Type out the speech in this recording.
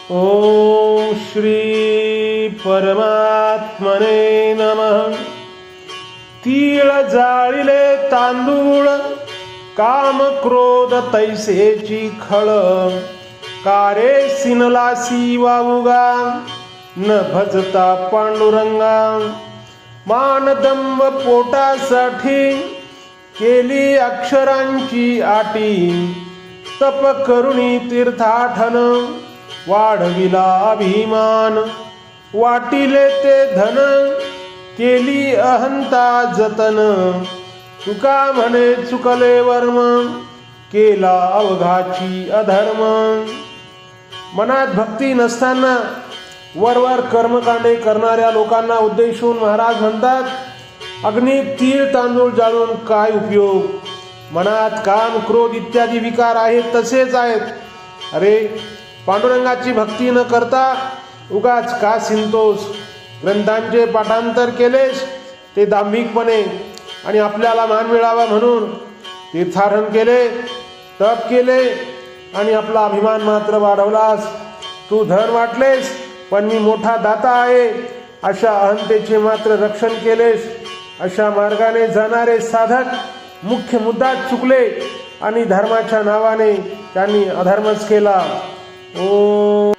ओम श्री परमात्मने नमः। तीळ जाळिले तांदूळ, काम क्रोध तैसेची खळ, कारे सिनलासी वावुगा, न भजता पांडुरंगा। मानदंब पोटासाठी केली अक्षरांची आटी, तप करुणी तीर्थाटन वाढविला अभिमान। वाटिले ते धन केली अहंता जतन, तुका म्हणे चुकले वर्म, केला अवघाची अधर्म। मनात भक्ती नसताना वरवर कर्मकांडे करणाऱ्या लोकांना उद्देशून महाराज म्हणतात, अग्नीत तीळ तांदूळ जाळून काय उपयोग? मनात काम क्रोध इत्यादी विकार आहेत तसेच आहेत। अरे पांडुरंगाची भक्ती न करता उगाच का सिंतोस? ग्रंथांचे पाठांतर केलेस ते दांभिकपणे आणि आपल्याला मान मिळावा म्हणून तीर्थाटन केले, तप केले आणि आपला अभिमान मात्र वाढवलास। तू धन वाटलेस पण मी मोठा दाता आहे अशा अहंतेचे मात्र रक्षण केलेस। अशा मार्गाने जाणारे साधक मुख्य मुद्दा चुकले आणि धर्माच्या नावाने त्यांनी अधर्मच केला। ओम